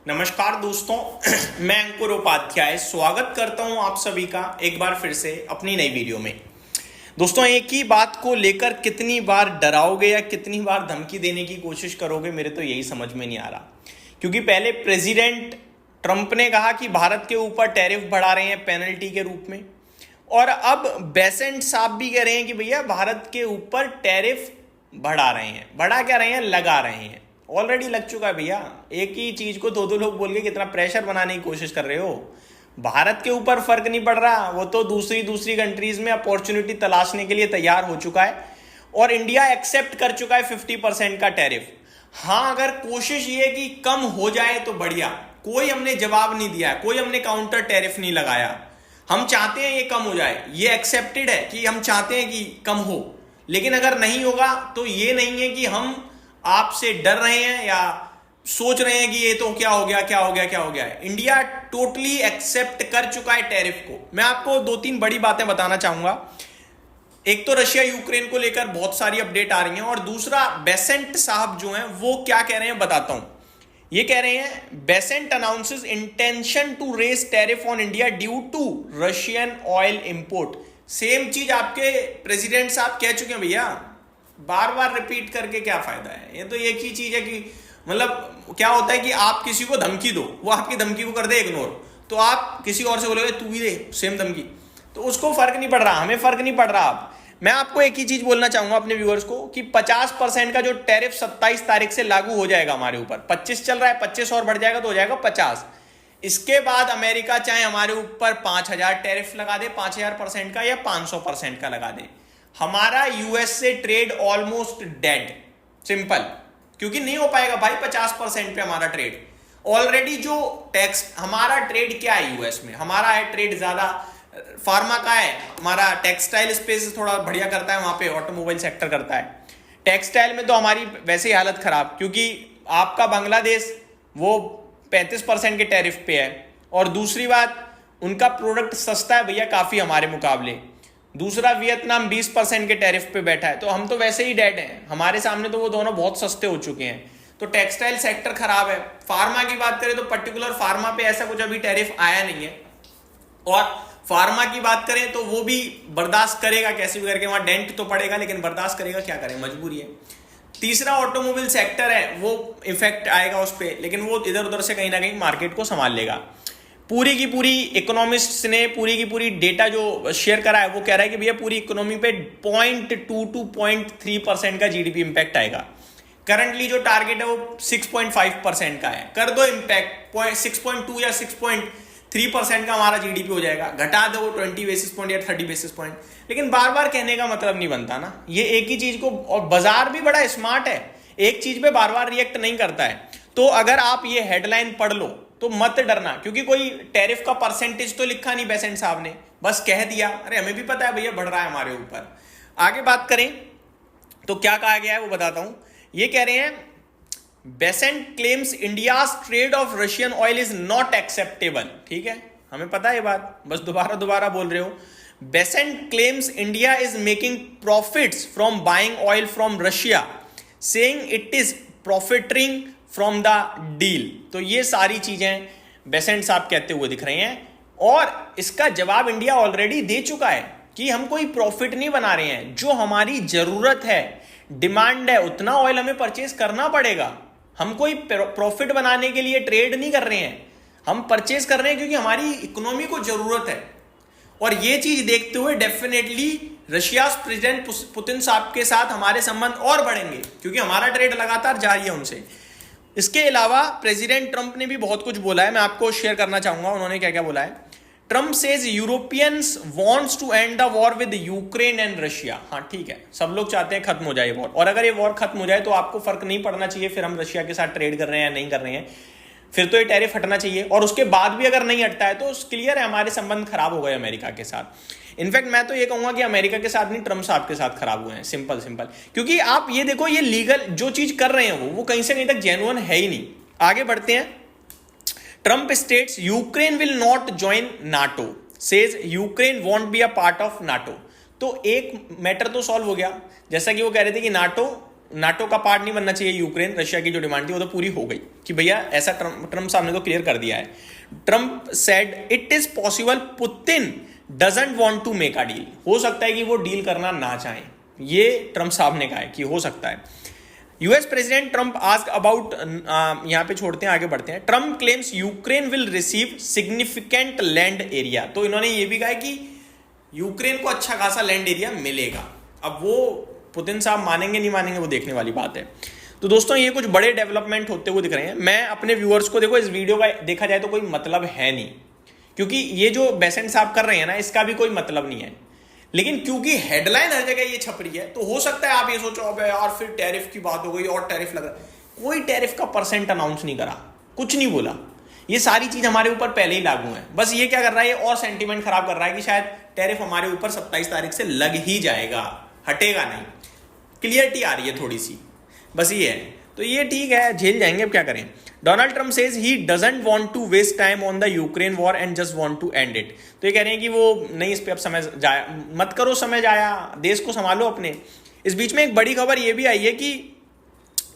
नमस्कार दोस्तों, मैं अंकुर उपाध्याय स्वागत करता हूं आप सभी का एक बार फिर से अपनी नई वीडियो में। दोस्तों, एक ही बात को लेकर कितनी बार डराओगे या कितनी बार धमकी देने की कोशिश करोगे, मेरे तो यही समझ में नहीं आ रहा। क्योंकि पहले प्रेसिडेंट ट्रंप ने कहा कि भारत के ऊपर टैरिफ बढ़ा रहे हैं पेनल्टी के रूप में, और अब बेसेंट साहब भी कह रहे हैं कि भैया भारत के ऊपर टैरिफ बढ़ा रहे हैं। बढ़ा क्या रहे हैं? लगा रहे हैं। ऑलरेडी लग चुका है भैया। एक ही चीज को दो दो लोग बोल के कितना प्रेशर बनाने की कोशिश कर रहे हो। भारत के ऊपर फर्क नहीं पड़ रहा, वो तो दूसरी कंट्रीज में अपॉर्चुनिटी तलाशने के लिए तैयार हो चुका है और इंडिया एक्सेप्ट कर चुका है 50% का टैरिफ। हाँ, अगर कोशिश ये कि कम हो जाए तो बढ़िया। कोई हमने जवाब नहीं दिया, कोई हमने काउंटर टैरिफ नहीं लगाया। हम चाहते हैं ये कम हो जाए, ये एक्सेप्टेड है कि हम चाहते हैं कि कम हो, लेकिन अगर नहीं होगा तो ये नहीं है कि हम आपसे डर रहे हैं या सोच रहे हैं कि ये तो क्या हो गया है। इंडिया टोटली एक्सेप्ट कर चुका है टैरिफ को। मैं आपको दो तीन बड़ी बातें बताना चाहूंगा। एक तो रशिया यूक्रेन को लेकर बहुत सारी अपडेट आ रही हैं, और दूसरा बेसेंट साहब जो हैं वो क्या कह रहे हैं बताता हूं। ये कह रहे हैं, Bessent announces intention to raise tariff on India due to Russian oil import. Same चीज आपके प्रेसिडेंट साहब कह चुके हैं भैया। बार बार रिपीट करके क्या फायदा है? ये तो एक ही चीज है कि मतलब क्या होता है कि आप किसी को धमकी दो, वो आपकी धमकी को कर दे इग्नोर, तो आप किसी और से बोलोगे तू भी दे सेम धमकी, तो उसको फर्क नहीं पड़ रहा, हमें फर्क नहीं पड़ रहा। अब मैं आपको एक ही चीज बोलना चाहूंगा अपने व्यूअर्स को कि 50% का जो टैरिफ 27 तारीख से लागू हो जाएगा हमारे ऊपर, 25 चल रहा है, 25 और बढ़ जाएगा तो हो जाएगा 50। इसके बाद अमेरिका चाहे हमारे ऊपर 5000 टैरिफ लगा दे, 5000% का या 500% का लगा दे, हमारा यूएस से ट्रेड ऑलमोस्ट डेड। सिंपल, क्योंकि नहीं हो पाएगा भाई 50% पे हमारा ट्रेड। ऑलरेडी जो टैक्स हमारा ट्रेड क्या है यूएस में, हमारा है ट्रेड ज्यादा फार्मा का है, हमारा टेक्सटाइल स्पेस थोड़ा बढ़िया करता है, वहां पे ऑटोमोबाइल सेक्टर करता है। टेक्सटाइल में तो हमारी वैसे ही हालत खराब, क्योंकि आपका बांग्लादेश वो 35% के टैरिफ पे है, और दूसरी बात उनका प्रोडक्ट सस्ता है भैया काफी हमारे मुकाबले। दूसरा, वियतनाम 20% के टैरिफ पे बैठा है, तो हम तो वैसे ही डेड हैं। हमारे सामने तो वो दोनों बहुत सस्ते हो चुके हैं। तो टेक्सटाइल सेक्टर खराब है। फार्मा की बात करें तो पर्टिकुलर फार्मा पे ऐसा कुछ अभी टैरिफ आया नहीं है, और फार्मा की बात करें तो वो भी बर्दाश्त करेगा कैसे भी करके, वहां डेंट तो पड़ेगा लेकिन बर्दाश्त करेगा, क्या करें, मजबूरी है। तीसरा, ऑटोमोबाइल सेक्टर है, वो इफेक्ट आएगा उस पर, लेकिन वो इधर उधर से कहीं ना कहीं मार्केट को संभाल लेगा। पूरी की पूरी इकोनॉमिस्ट्स ने पूरी की पूरी डेटा जो शेयर करा है वो कह रहा है कि भैया पूरी इकोनॉमी पे 0.2 to 0.3% का जीडीपी इंपैक्ट आएगा। करंटली जो टारगेट है वो 6.5% का है। कर दो इंपैक्ट 6.2 या 6.3% का हमारा जीडीपी हो जाएगा। घटा दो 20 बेसिस पॉइंट या 30 बेसिस पॉइंट, लेकिन बार बार कहने का मतलब नहीं बनता ना। ये एक ही चीज को, और बाजार भी बड़ा स्मार्ट है, एक चीज पे बार बार रिएक्ट नहीं करता है। तो अगर आप ये हेडलाइन पढ़ लो तो मत डरना, क्योंकि कोई टैरिफ का परसेंटेज तो लिखा नहीं बेसेंट साहब ने, बस कह दिया। अरे हमें भी पता है भैया बढ़ रहा है हमारे ऊपर। आगे बात करें तो क्या कहा गया है वो बताता हूं। ये कह रहे हैं, Besant claims India's trade off Russian oil is not acceptable. ठीक है, हमें पता है ये बात, बस दोबारा बोल रहे हो। Besant claims India is making profits from buying oil from Russia, saying it is profiting from the deal. तो ये सारी चीजें बेसेंट साहब कहते हुए दिख रहे हैं, और इसका जवाब इंडिया ऑलरेडी दे चुका है कि हम कोई प्रॉफिट नहीं बना रहे हैं। जो हमारी जरूरत है, डिमांड है, उतना ऑयल हमें परचेज करना पड़ेगा। हम कोई प्रॉफिट बनाने के लिए ट्रेड नहीं कर रहे हैं, हम परचेज कर रहे हैं क्योंकि हमारी इकोनॉमी को जरूरत है। और ये चीज देखते हुए डेफिनेटली रशिया प्रेसिडेंट पुतिन साहब के साथ हमारे संबंध और बढ़ेंगे, क्योंकि हमारा ट्रेड लगातार जारी है उनसे। इसके अलावा प्रेसिडेंट ट्रंप ने भी बहुत कुछ बोला है, मैं आपको शेयर करना चाहूंगा उन्होंने क्या क्या बोला है। Trump says Europeans wants to end the war with Ukraine and Russia. हाँ ठीक है, सब लोग चाहते हैं खत्म हो जाए वॉर, और अगर ये वॉर खत्म हो जाए तो आपको फर्क नहीं पड़ना चाहिए फिर हम रशिया के साथ ट्रेड कर रहे हैं या नहीं कर रहे हैं, फिर तो ये टैरिफ हटना चाहिए। और उसके बाद भी अगर नहीं हटता है तो क्लियर है हमारे संबंध खराब हो गए अमेरिका के साथ। इनफैक्ट मैं तो ये कहूंगा कि अमेरिका के साथ नहीं, ट्रंप साहब के साथ खराब हुए हैं। सिंपल, क्योंकि आप ये देखो, ये लीगल जो चीज कर रहे हैं वो कहीं से कहीं तक जेन्युइन है ही नहीं। आगे बढ़ते हैं। Trump states Ukraine will not join NATO, says Ukraine want be a part of NATO. तो एक मैटर तो सॉल्व हो गया, जैसा कि वो कह रहे थे कि नाटो नाटो का पार्ट नहीं बनना चाहिए यूक्रेन, रशिया की जो डिमांड थी वो तो पूरी हो गई कि भैया ऐसा ट्रम्प साहब ने तो क्लियर कर दिया है। Trump said it is possible Putin doesn't want to make a deal. हो सकता है कि वो डील करना ना चाहें, ये ट्रम्प साहब ने कहा है कि हो सकता है। US president Trump asked about, यहां पे छोड़ते हैं आगे बढ़ते हैं। Trump claims Ukraine will receive significant land area. तो इन्होंने ये भी कहा है कि यूक्रेन को अच्छा खासा लैंड एरिया मिलेगा। अब वो पुतिन साहब मानेंगे नहीं मानेंगे वो देखने वाली बात है। तो दोस्तों ये कुछ बड़े डेवलपमेंट होते हुए दिख रहे हैं। मैं अपने व्यूअर्स को, देखो इस वीडियो का देखा जाए तो कोई मतलब है नहीं, क्योंकि ये जो बेसेंट साहब कर रहे हैं ना इसका भी कोई मतलब नहीं है, लेकिन क्योंकि हेडलाइन हर जगह ये छप रही है तो हो सकता है आप ये सोचो अबे यार फिर टैरिफ की बात हो गई और टैरिफ लग रहा है। कोई टैरिफ का परसेंट अनाउंस नहीं करा, कुछ नहीं बोला। ये सारी चीज हमारे ऊपर पहले ही लागू है। बस ये क्या कर रहा है, ये और सेंटीमेंट खराब कर रहा है कि शायद टैरिफ हमारे ऊपर 27 तारीख से लग ही जाएगा, हटेगा नहीं। क्लियरिटी आ रही है थोड़ी सी, बस ये है। तो ये ठीक है, झेल जाएंगे, अब क्या करें। Donald Trump says he doesn't want to waste time on the Ukraine war and just want to end it. तो ये कह रहे हैं कि वो नहीं, इस पे अब समय जाया मत करो, समय जाया, देश को संभालो अपने। इस बीच में एक बड़ी खबर ये भी आई है कि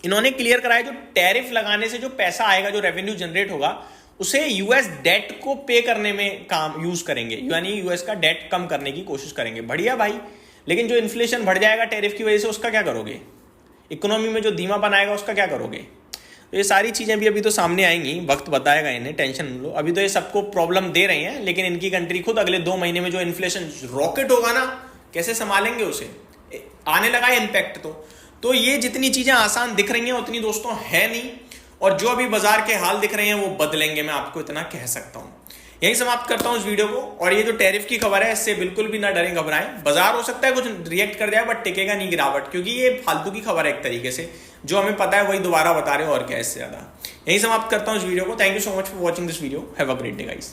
इन्होंने क्लियर कराया जो टैरिफ लगाने से जो पैसा आएगा, जो रेवेन्यू जनरेट होगा, उसे यूएस डेट को पे करने में काम यूज करेंगे, यानी यूएस का डेट कम करने की कोशिश करेंगे। बढ़िया भाई, लेकिन जो इन्फ्लेशन बढ़ जाएगा टैरिफ की वजह से उसका क्या करोगे? इकोनॉमी में जो धीमा बनाएगा उसका क्या करोगे? तो ये सारी चीजें भी अभी तो सामने आएंगी, वक्त बताएगा इन्हें, टेंशन लो। अभी तो ये सबको प्रॉब्लम दे रही हैं, लेकिन इनकी कंट्री खुद अगले 2 महीने में जो इन्फ्लेशन रॉकेट होगा ना, कैसे संभालेंगे उसे? आने लगा है इम्पैक्ट। तो ये जितनी चीजें आसान दिख रही हैं उतनी दोस्तों है नहीं, और जो अभी बाजार के हाल दिख रहे हैं वो बदलेंगे, मैं आपको इतना कह सकता हूं। यही समाप्त करता हूं इस वीडियो को। और ये जो टैरिफ की खबर है इससे बिल्कुल भी ना डरें घबराएं। बाजार हो सकता है कुछ रिएक्ट कर जाए बट टिकेगा नहीं गिरावट, क्योंकि ये फालतू की खबर है एक तरीके से, जो हमें पता है वही दोबारा बता रहे हो और क्या इससे ज्यादा। यही समाप्त करता हूं इस वीडियो को। Thank you so much for watching this video. Have a great day guys.